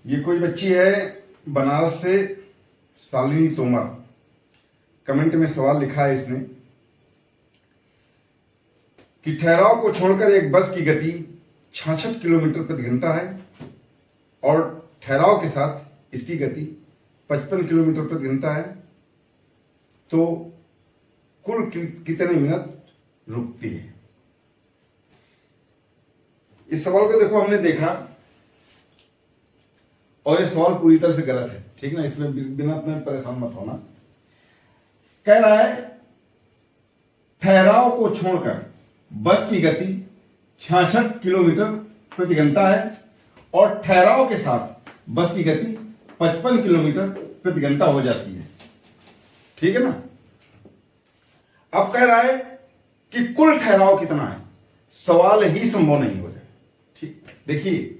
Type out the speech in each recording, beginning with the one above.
ये कोई बच्ची है बनारस से, शालिनी तोमर। कमेंट में सवाल लिखा है इसने कि ठहराव को छोड़कर एक बस की गति 66 किलोमीटर प्रति घंटा है और ठहराव के साथ इसकी गति 55 किलोमीटर प्रति घंटा है, तो कुल कितने मिनट रुकती है। इस सवाल को देखो, हमने देखा और ये सवाल पूरी तरह से गलत है, ठीक ना। इसमें बिना अपने परेशान मत होना। कह रहा है ठहराव को छोड़कर बस की गति 66 किलोमीटर प्रति घंटा है और ठहराव के साथ बस की गति 55 किलोमीटर प्रति घंटा हो जाती है, ठीक है ना। अब कह रहा है कि कुल ठहराव कितना है, सवाल ही संभव नहीं हो जाए। ठीक, देखिए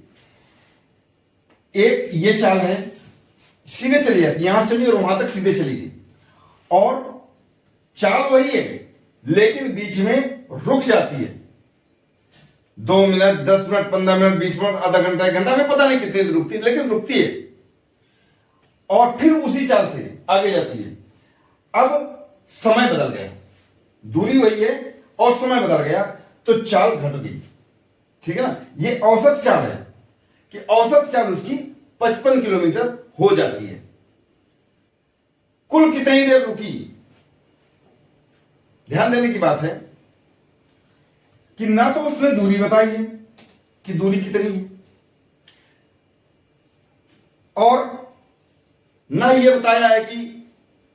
एक ये चाल है, सीधे चली जाती, यहां से चली और वहां तक सीधे चली गई, और चाल वही है लेकिन बीच में रुक जाती है। 2 मिनट, 10 मिनट, 15 मिनट, 20 मिनट, आधा घंटा, 1 घंटा में पता नहीं कितनी देर रुकती है, लेकिन रुकती है और फिर उसी चाल से आगे जाती है। अब समय बदल गया, दूरी वही है और समय बदल गया, तो चाल घट गई, ठीक है ना। ये औसत चाल है कि औसत चाल उसकी 55 किलोमीटर हो जाती है। कुल कितनी देर रुकी, ध्यान देने की बात है कि ना तो उसने दूरी बताई है कि दूरी कितनी है, और ना ये बताया है कि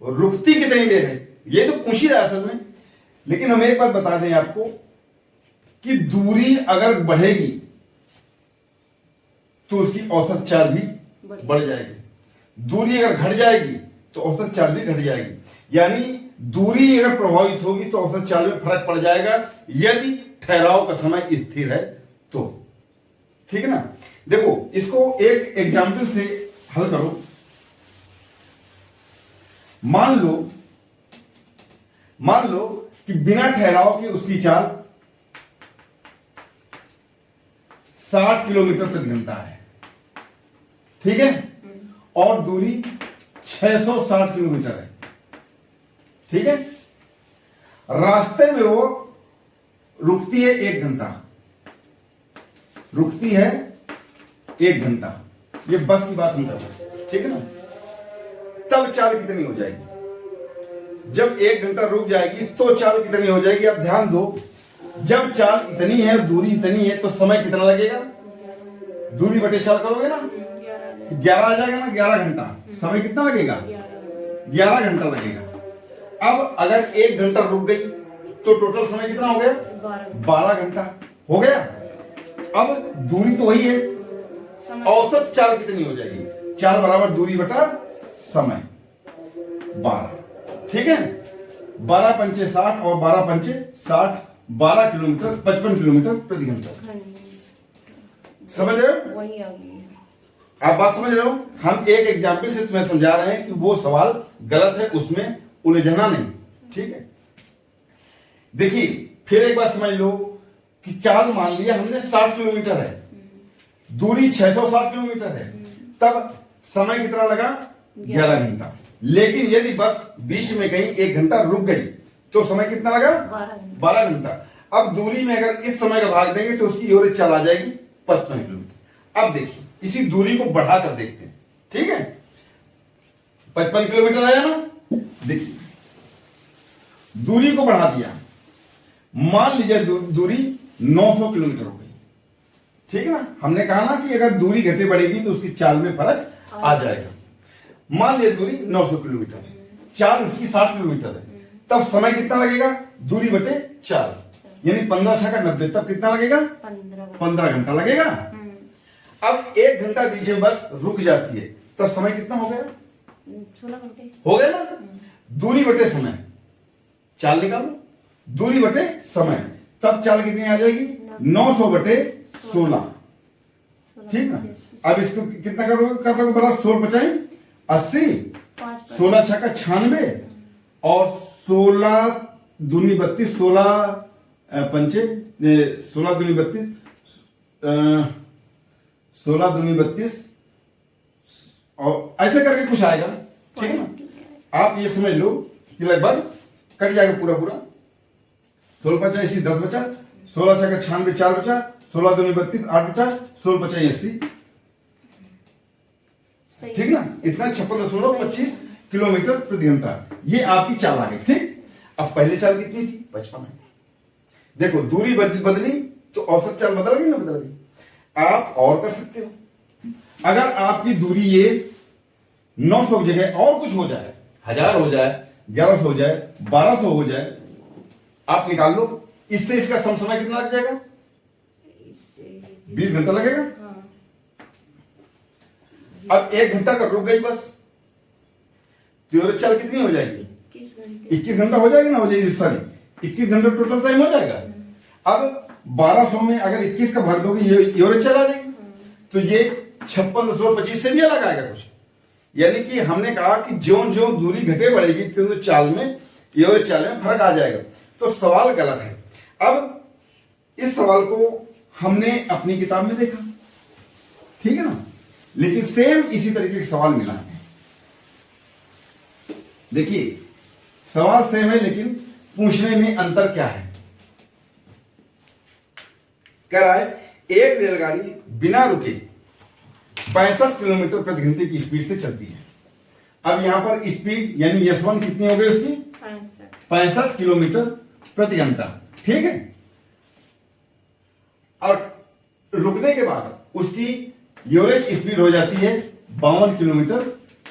रुकती कितनी देर है। ये तो पूछ ही रहा है असल में, लेकिन हम एक बात बता दें आपको कि दूरी अगर बढ़ेगी तो उसकी औसत चाल भी बढ़ जाएगी, दूरी अगर घट जाएगी तो औसत चाल भी घट जाएगी। यानी दूरी अगर प्रभावित होगी तो औसत चाल में फर्क पड़ जाएगा, यदि ठहराव का समय स्थिर है तो, ठीक है ना। देखो इसको एक एग्जाम्पल से हल करो। मान लो कि बिना ठहराव के उसकी चाल 60 किलोमीटर प्रति घंटा है, ठीक है, और दूरी 660 किलोमीटर है, ठीक है। रास्ते में वो रुकती है 1 घंटा, रुकती है 1 घंटा, ये बस की बात हम कर रहे हैं, ठीक है ना। तब चाल कितनी हो जाएगी, जब 1 घंटा रुक जाएगी तो चाल कितनी हो जाएगी। अब ध्यान दो, जब चाल इतनी है, दूरी इतनी है, तो समय कितना लगेगा, दूरी बटे चाल करोगे ना, 11 आ जाएगा ना, 11 घंटा। समय कितना लगेगा, 11 घंटा लगेगा। अब अगर 1 घंटा रुक गई तो टोटल समय कितना हो गया, 12 घंटा हो गया। अब दूरी तो वही है, औसत चाल कितनी हो जाएगी, चाल बराबर दूरी बटा समय 12, ठीक है। 12 पंचे 60 और 12 पंचे 60, 12 किलोमीटर, 55 किलोमीटर प्रति घंटा। समझ रहे हो, वही आ गई। आप बात समझ रहे हो। हम एक एग्जाम्पल से तुम्हें समझा रहे हैं कि वो सवाल गलत है, उसमें उलझना नहीं, ठीक है। देखिए फिर एक बात समझ लो कि चाल मान लिया हमने 60 किलोमीटर है, दूरी 660 किलोमीटर है, तब समय कितना लगा, 11 घंटा। लेकिन यदि बस बीच में कहीं 1 घंटा रुक गई तो समय कितना लगा, 12 घंटा। अब दूरी में अगर इस समय का भाग देंगे तो उसकी एवरेज चाल आ जाएगी 55 किलोमीटर। अब देखिए इसी दूरी को बढ़ाकर देखते हैं, ठीक है। 55 किलोमीटर आया ना, देखिए दूरी को बढ़ा दिया, मान लीजिए दूरी 900 किलोमीटर हो गई, ठीक है ना। हमने कहा ना कि अगर दूरी घटे बढ़ेगी तो उसकी चाल में फर्क आ जाएगा। मान लीजिए दूरी 900 किलोमीटर है, चाल उसकी 60 किलोमीटर है, तब समय कितना लगेगा, दूरी बटे चाल, यानी 15 छक्का 90, तब कितना लगेगा, 15 घंटा लगेगा। अब 1 घंटा बीच में बस रुक जाती है, तब समय कितना हो गया, 16 घंटे हो गया ना। दूरी बटे समय, चाल निकालो, दूरी बटे समय, तब चाल कितनी आ जाएगी, 900 बटे 16, ठीक ना। अब इसको कितना करोगे बराबर, 16 पचाई 80, 16 छक्का 96 और 16 दूनी 32, 16 पंचे 16 दूनी 32, 16 दूनी 32, और ऐसे करके कुछ आएगा, ठीक है ना। आप ये समझ लो कि लगभग कट जाएगा पूरा पूरा। 16 × 5 = 10 बचा, 16 × 6 = 96, 4 बचा, 16 × 2 = 32, 8 बचा, 16 × 5 = 80, ठीक ना। इतना 56.25 किलोमीटर प्रति घंटा ये आपकी चाल आ गई, ठीक। अब पहले चाल कितनी थी? 55 आई थी। देखो दूरी बदली तो औसत चाल बदल गई ना, बदल गई। आप और कर सकते हो, अगर आपकी दूरी ये 900 की जगह और कुछ हो जाए, 1000 हो जाए, 1100 हो जाए, 1200 हो जाए, आप निकाल लो। इससे इसका समय कितना लग जाएगा? 20 घंटा लगेगा। अब 1 घंटा का रुक गई बस, तो ये चाल कितनी हो जाएगी? 21 घंटा हो जाएगी ना, हो जाएगी, सॉरी 21 घंटा टोटल टाइम हो जाएगा। अब 1200 में अगर 21 का भाग दोगे ये चला जाएगी, तो ये 56.25 से भी अलग आएगा कुछ। यानी कि हमने कहा कि जो जो दूरी घटे बढ़ेगी तो चाल में फर्क आ जाएगा। तो सवाल गलत है। अब इस सवाल को हमने अपनी किताब में देखा, ठीक है ना, लेकिन सेम इसी तरीके के सवाल मिला है। देखिए सवाल सेम है लेकिन पूछने में अंतर क्या है। कह रहा है एक रेलगाड़ी बिना रुके 65 किलोमीटर प्रति घंटे की स्पीड से चलती है। अब यहां पर स्पीड यानी S1 कितनी हो गई उसकी? 65 किलोमीटर प्रति घंटा, ठीक है। और रुकने के बाद उसकी एवरेज स्पीड हो जाती है 52 किलोमीटर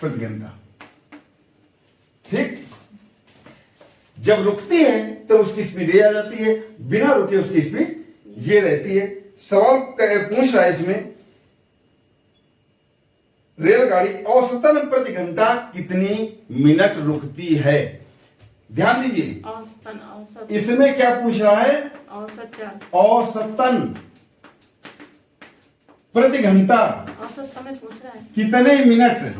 प्रति घंटा, ठीक। जब रुकती है तो उसकी स्पीड ये आ जाती है, बिना रुके उसकी स्पीड ये रहती है। सवाल पूछ रहा है इसमें रेलगाड़ी औसतन प्रति घंटा कितनी मिनट रुकती है। ध्यान दीजिए, औसत इसमें क्या पूछ रहा है? औसतन प्रति घंटा औसत समय पूछ रहा है, कितने मिनट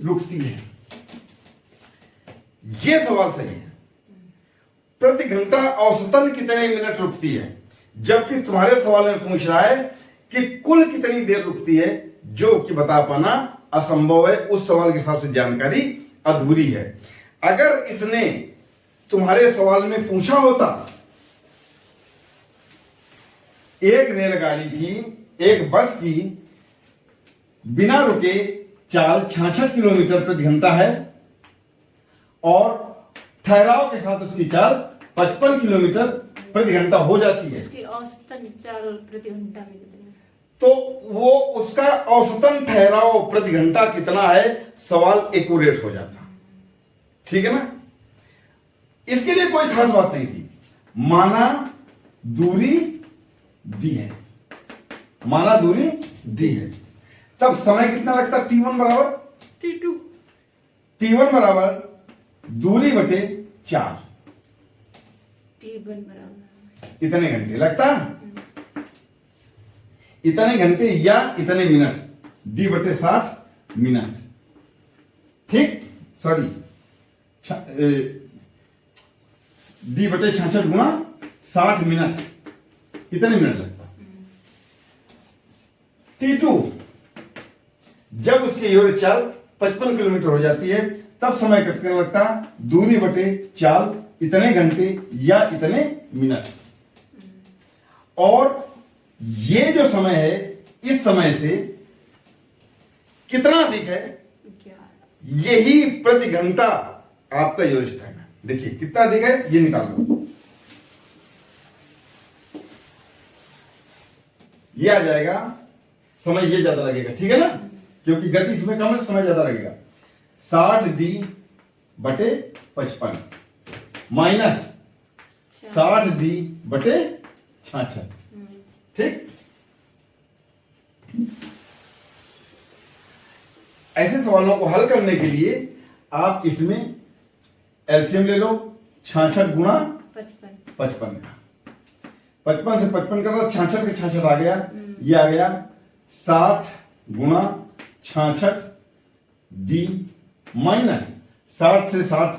रुकती है। ये सवाल सही है। प्रति घंटा औसतन कितने मिनट रुकती है, जबकि तुम्हारे सवाल में पूछ रहा है कि कुल कितनी देर रुकती है, जो कि बता पाना असंभव है। उस सवाल के हिसाब से जानकारी अधूरी है। अगर इसने तुम्हारे सवाल में पूछा होता एक रेलगाड़ी की, एक बस की बिना रुके चाल 66 किलोमीटर प्रति घंटा है और ठहराव के साथ उसकी चाल 55 किलोमीटर प्रति घंटा हो जाती है, उसकी औसतन चाल प्रति घंटा में कितनी है? तो वो उसका औसतन ठहराव प्रति घंटा कितना है, सवाल एक्यूरेट हो जाता, ठीक है ना। इसके लिए कोई खास बात नहीं थी। माना दूरी दी है, माना दूरी दी है, तब समय कितना लगता? T1 बराबर T1 बराबर दूरी बटे 4, T1 बराबर इतने घंटे लगता है। इतने घंटे या इतने मिनट, D बटे 60 मिनट, ठीक, सॉरी D बटे 66 गुणा 60 मिनट, इतने मिनट लगता। T2 जब उसकी एवरेज चाल 55 किलोमीटर हो जाती है तब समय कितना लगता? दूरी बटे चाल, इतने घंटे या इतने मिनट। और ये जो समय है, इस समय से कितना अधिक है, यही प्रति घंटा आपका एवरेज टाइम है। देखिए कितना अधिक है ये निकाल लो, ये आ जाएगा। समय ये ज्यादा लगेगा, ठीक है ना, क्योंकि गति इसमें कम है, समय ज्यादा लगेगा। 60D बटे 55 माइनस 60D बटे 66, ठीक। ऐसे सवालों को हल करने के लिए आप इसमें एलसीएम ले लो, 66 गुणा 55 का, 55 से 55 कर रहा, 66 के 66 आ गया, ये आ गया 60 गुणा 66D माइनस 60 से 60,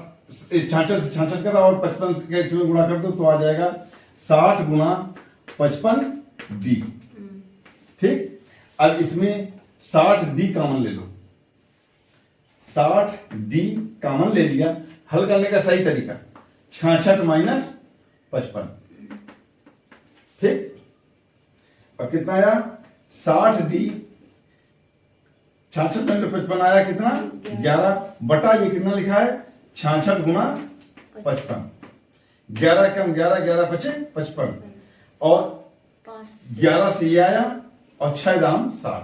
66 से 66 कर रहा और 55 के इसमें गुणा कर दो तो आ जाएगा 60 गुणा 55D, ठीक। अब इसमें 60D कॉमन ले लो, 60D कॉमन ले लिया। हल करने का सही तरीका 66 माइनस 55, ठीक। और कितना आया 60D 66 माइनस 55 आया कितना 11 बटा ये कितना लिखा है 66 गुना 55, 11 कम 11, 11 बचे 55 और 11 से ये आया और 6 दाम 60,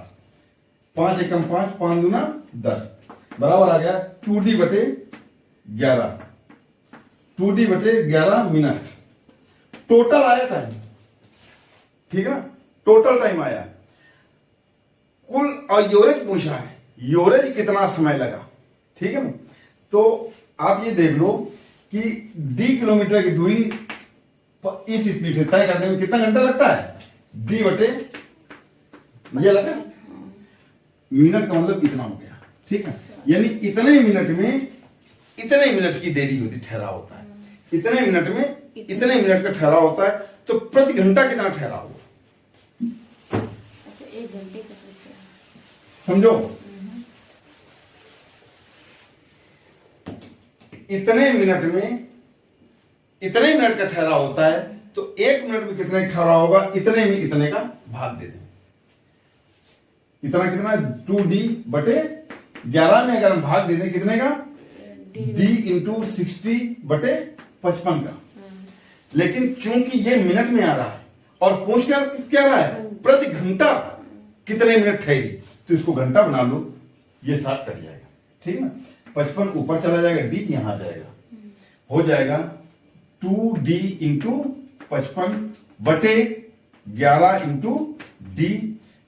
5 एकम 5, 5 दूना 10 बराबर आ गया 2D बटे 11, 2D बटे 11 मिनट। टोटल आया टाइम, ठीक है ना, टोटल टाइम आया। कुल और योरेज पूछा है, योरेज कितना समय लगा, ठीक है ना। तो आप ये देख लो कि D किलोमीटर की दूरी इस स्पीड से तय करने में कितना घंटा लगता है, D बटे ये लगता है मिनट का मतलब इतना हो गया, ठीक है। यानी इतने मिनट में इतने मिनट की देरी होती, ठहराव होता है, इतने मिनट में इतने मिनट का ठहराव होता है। तो प्रति घंटा कितना ठहराव हुआ, 1 घंटे का पूछा। समझो। इतने मिनट में इतने मिनट का ठहराव होता है, तो 1 मिनट में कितने ठहराव होगा, इतने में इतने का भाग दे दें। इतना कितना 2D बटे 11 में अगर हम भाग दे दें कितने का D इंटू 60 बटे 55 का। लेकिन चूंकि ये मिनट में आ रहा है और पूछ क्या रहा है प्रति घंटा कितने मिनट ठहरी, तो इसको घंटा बना लो, ये 60 कट जाएगा, ठीक है ना। 55 ऊपर चला जाएगा, D यहां जाएगा, हो जाएगा 2D इंटू 55 बटे 11 इंटू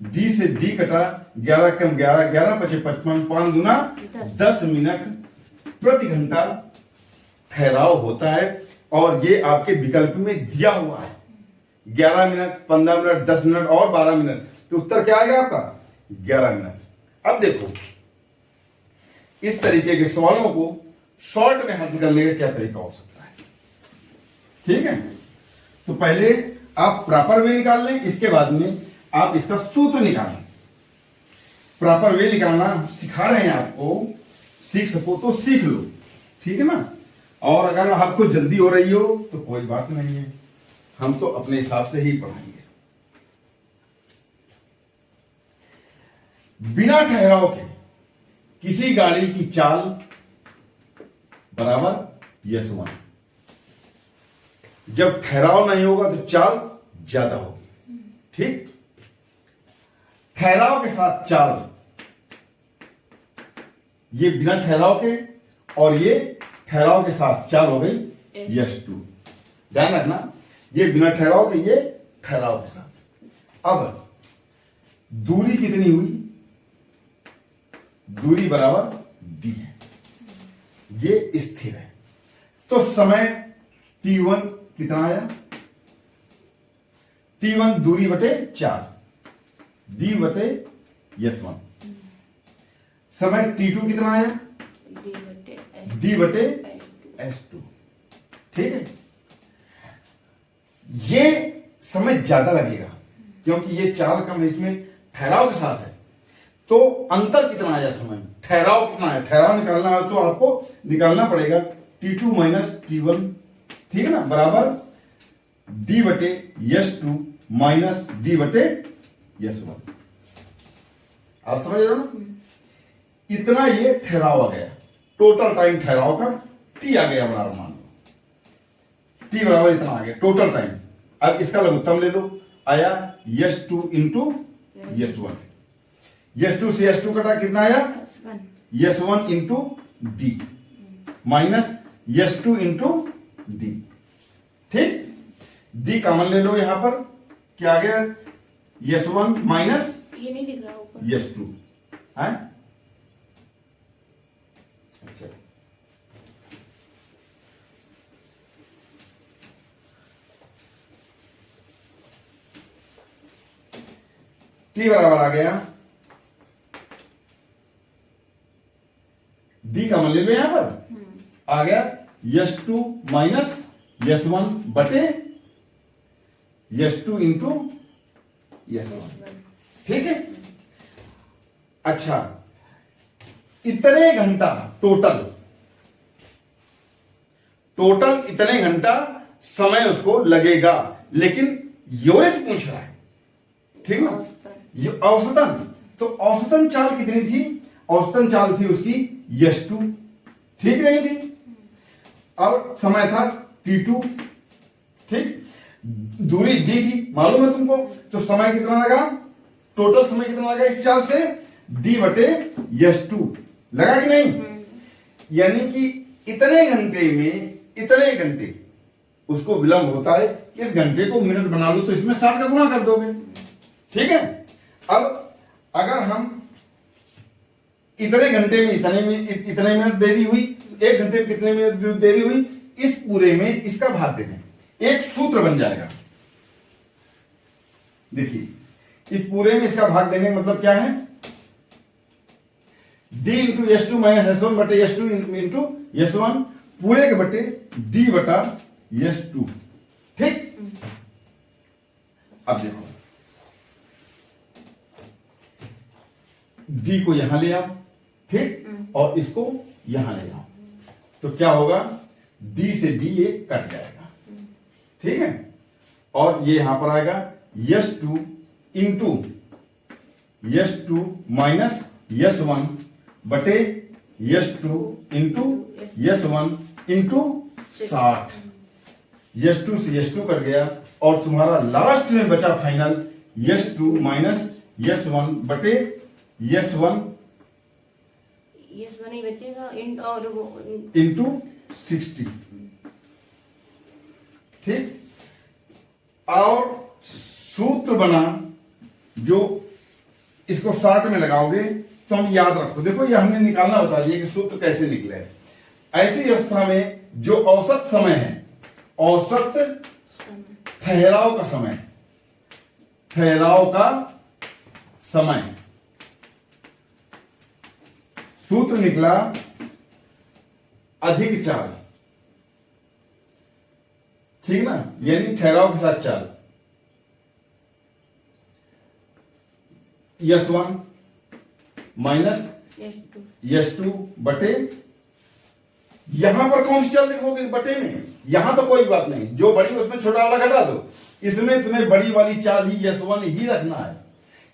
D से D कटा, 11 कम 11, 11 बचे 55, 5 दूना 10 मिनट प्रति घंटा ठहराव होता है। और ये आपके विकल्प में दिया हुआ है 11 मिनट, 15 मिनट, 10 मिनट और 12 मिनट, तो उत्तर क्या आएगा आपका 11 मिनट। अब देखो इस तरीके के सवालों को शॉर्ट में हल करने का क्या तरीका हो सकता है, ठीक है। तो पहले आप प्रॉपर वे निकाल लें, इसके बाद में आप इसका सूत्र निकालें। प्रॉपर वे निकालना सिखा रहे हैं आपको, सीख सको तो सीख लो, ठीक है ना। और अगर आपको जल्दी हो रही हो तो कोई बात नहीं है, हम तो अपने हिसाब से ही पढ़ाएंगे। बिना ठहराव के किसी गाड़ी की चाल बराबर यस1। जब ठहराव नहीं होगा तो चाल ज्यादा होगी, ठीक। ठहराव के साथ चाल, ये बिना ठहराव के और ये ठहराव के साथ चाल हो गई यस2। ध्यान रखना, ये बिना ठहराव के, ये ठहराव के साथ। अब दूरी कितनी हुई, दूरी बराबर D है, ये स्थिर है। तो समय T1 कितना आया, T1 दूरी बटे 4, D बटे यस1। समय T2 कितना आया, D बटे S2, ठीक है। ये समय ज्यादा लगेगा क्योंकि ये चाल कम है, इसमें ठहराव के साथ है। तो अंतर कितना आया समय, ठहराव कितना है, ठहराव निकालना है तो आपको निकालना पड़ेगा T2 माइनस T1, ठीक है ना, बराबर D बटे यस2 माइनस D बटे यस1। आप समझ रहे हो ना। इतना ये ठहराव आ गया, टोटल टाइम ठहराव का T आ गया बराबर, मान लो T बराबर इतना आ गया टोटल टाइम। अब इसका लघुत्तम ले लो, आया यस2 इंटू यस1, यस2 से यस2 कटा, कितना आया यस1 इंटू D माइनस यस2 इंटू D, ठीक। D कॉमन ले लो, यहां पर क्या आ गया यस1 माइनस ये नहीं दिख रहा ऊपर यस2 है। अच्छा, T बराबर आ गया, D कॉमन ले लो, यहां पर आ गया यस2 माइनस यस1 बटे यस2 इंटू यस1, ठीक है। अच्छा, इतने घंटा टोटल इतने घंटा समय उसको लगेगा, लेकिन यूनिट पूछ रहा है, ठीक ना? ये औसतन, तो औसतन चाल कितनी थी? औसतन चाल थी उसकी s2, ठीक नहीं थी? और समय था t2, ठीक? दूरी d थी, मालूम है तुमको? तो समय कितना लगा? टोटल समय कितना लगा इस चाल से? d बटे s2 लगा कि नहीं? यानी कि इतने घंटे में इतने घंटे उसको विलंब होता है। इस घंटे को मिनट बना लो तो इसमें 60 का गुणा कर दोगे, ठीक है? अब अगर हम इतने घंटे में इतने मिनट देरी हुई, एक घंटे में कितने मिनट देरी हुई, इस पूरे में इसका भाग दे दें, एक सूत्र बन जाएगा। देखिए, इस पूरे में इसका भाग देने का मतलब क्या है? d into s2 minus s1 बटे s2 इंटू s1 पूरे के बटे d बटा s2, ठीक? अब देखो, d को यहां ले आओ, ठीक? और इसको यहां ले आओ, तो क्या होगा? d से d ये कट जाएगा, ठीक है? और ये यहां पर आएगा s2 into s2 minus s1 बटे s2 into s1 into 60। s2 से s2 कट गया और तुम्हारा लास्ट में बचा फाइनल s2 माइनस s1 बटे s1 ही बचेगा और वो इंटू 60, ठीक? और सूत्र बना, जो इसको 60 में लगाओगे तो हम याद रखो, देखो ये हमने निकालना बता दिया कि सूत्र कैसे निकले। ऐसी अवस्था में जो औसत समय है, औसत ठहराव का समय, ठहराव का समय, सूत्र निकला अधिक चाल, ठीक ना? यानी ठहराव के साथ चाल, s1 माइनस s2 बटे, यहां पर कौन सी चाल लिखोगे? बटे में। यहां तो कोई बात नहीं, जो बड़ी उसमें छोटा वाला घटा दो, इसमें तुम्हें बड़ी वाली चाल ही s1 ही रखना है।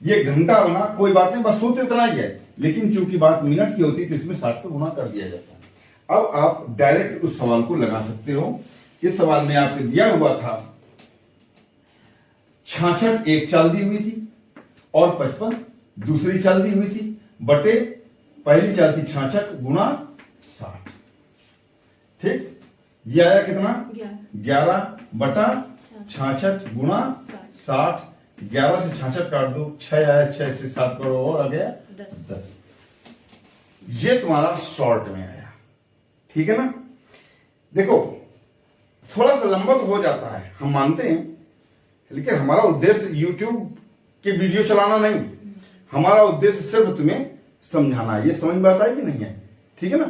ये घंटा बना, कोई बात नहीं, बस सूत्र इतना ही है, लेकिन चूंकि बात मिनट की होती है तो इसमें 60 को गुणा कर दिया जाता है। अब आप डायरेक्ट उस सवाल को लगा सकते हो। इस सवाल में आपको दिया हुआ था 66 एक चाल दी हुई थी और 55 दूसरी चाल दी हुई थी, बटे पहली चाल थी 66 गुणा 60, ठीक? ये आया कितना? 11 बटा 66 गुणा 60। 11 से 66 काट दो, 6 आया, 6 से 7 करो और आ गया 10। ये तुम्हारा शॉर्ट में आया, ठीक है ना? देखो, थोड़ा सा लंबा तो हो जाता है, हम मानते हैं, लेकिन हमारा उद्देश्य YouTube के वीडियो चलाना नहीं, हमारा उद्देश्य सिर्फ तुम्हें समझाना है। ये समझ में आता है कि नहीं है? ठीक है ना?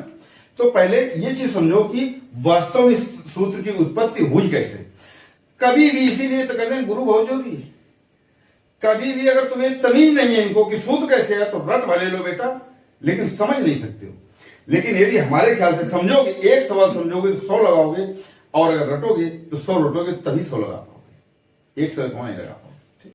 तो पहले ये चीज समझो कि वास्तव में इस सूत्र की उत्पत्ति हुई कैसे। कभी भी, इसीलिए तो कहते हैं गुरु बहुत जरूरी है। कभी भी अगर तुम्हें तमीज नहीं है इनको कि सूत्र कैसे है, तो रट भले लो बेटा, लेकिन समझ नहीं सकते हो। लेकिन यदि हमारे ख्याल से समझोगे, एक सवाल समझोगे तो 100 लगाओगे, और अगर रटोगे तो 100 रटोगे तभी 100 लगा पाओगे, एक सवाल कौन नहीं लगा।